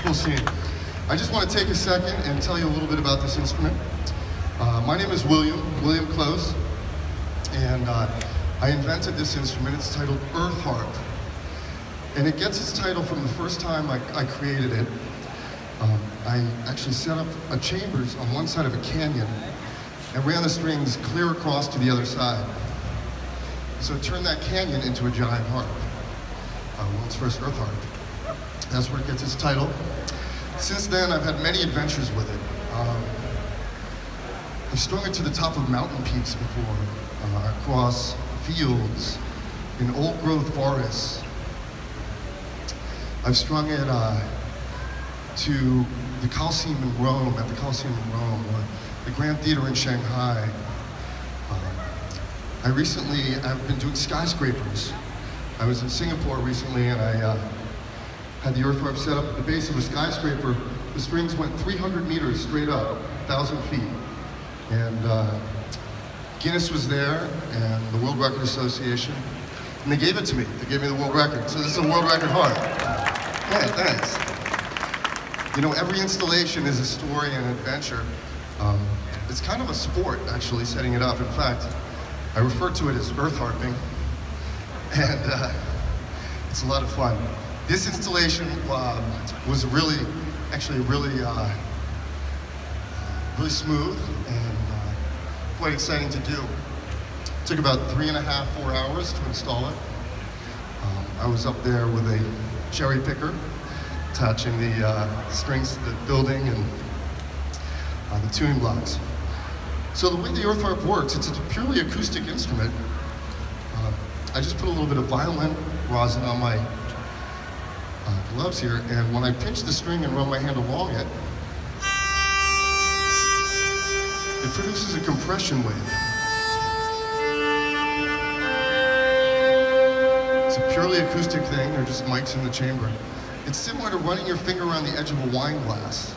cool scene. I just want to take a second and tell you a little bit about this instrument. My name is William Close, and I invented this instrument. It's titled Earth Harp, and it gets its title from the first time I created it. I actually set up a chambers on one side of a canyon and ran the strings clear across to the other side. So it turned that canyon into a giant harp. World's first Earth Harp. That's where it gets its title. Since then, I've had many adventures with it. I've strung it to the top of mountain peaks before, across fields, in old-growth forests. I've strung it to the Colosseum in Rome, or the Grand Theater in Shanghai. I've been doing skyscrapers. I was in Singapore recently, and I had the Earth Harp set up at the base of a skyscraper. The strings went 300 meters straight up, 1,000 feet. And Guinness was there, and the World Record Association, and they gave it to me. They gave me the world record. So this is a world record harp. Yeah, thanks. You know, every installation is a story and an adventure. It's kind of a sport, actually, setting it up. In fact, I refer to it as earth harping, and it's a lot of fun. This installation was really smooth and quite exciting to do. It took about 3.5, 4 hours to install it. I was up there with a cherry picker, attaching the strings to the building and the tuning blocks. So the way the Earth Harp works, it's a purely acoustic instrument. I just put a little bit of violin rosin on my gloves here, and when I pinch the string and run my hand along it, it produces a compression wave. It's a purely acoustic thing. They're just mics in the chamber. It's similar to running your finger around the edge of a wine glass.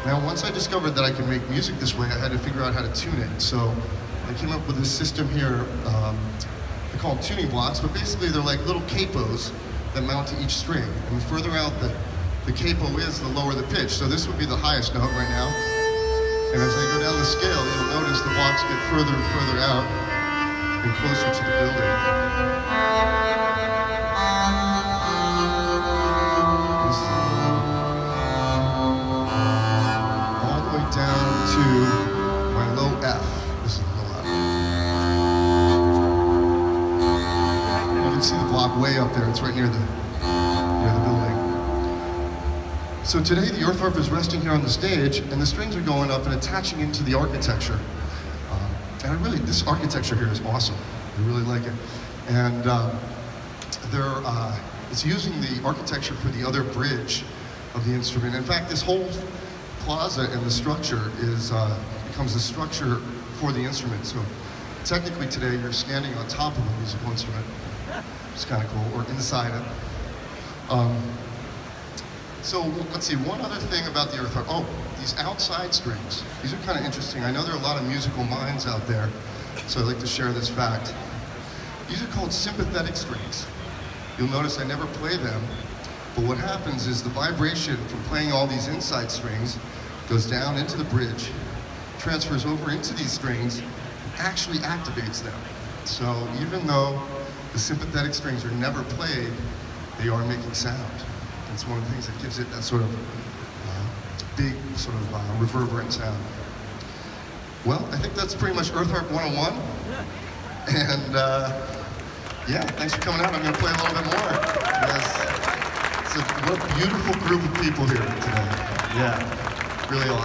Now, once I discovered that I could make music this way, I had to figure out how to tune it. So I came up with this system here. They're called tuning blocks, but basically they're like little capos that mount to each string. And the further out the capo is, the lower the pitch. So this would be the highest note right now. And as I go down the scale, you'll notice the blocks get further and further out and closer to the building. Down to my low F. This is the low F. You can see the block way up there. It's right near the building. So today the Earth Harp is resting here on the stage, and the strings are going up and attaching into the architecture. And this architecture here is awesome. I really like it. And it's using the architecture for the other bridge of the instrument. In fact, this whole plaza and the structure becomes the structure for the instrument. So technically today you're standing on top of a musical instrument. It's kind of cool, or inside it. So let's see, one other thing about the Earth Harp. Oh, these outside strings. These are kind of interesting. I know there are a lot of musical minds out there, so I'd like to share this fact. These are called sympathetic strings. You'll notice I never play them. But what happens is the vibration from playing all these inside strings goes down into the bridge, transfers over into these strings, and actually activates them. So even though the sympathetic strings are never played, they are making sound. It's one of the things that gives it that sort of big, sort of reverberant sound. Well, I think that's pretty much Earth Harp 101. And yeah, thanks for coming out. I'm going to play a little bit more. Yes. What a beautiful group of people here today. Yeah, really awesome.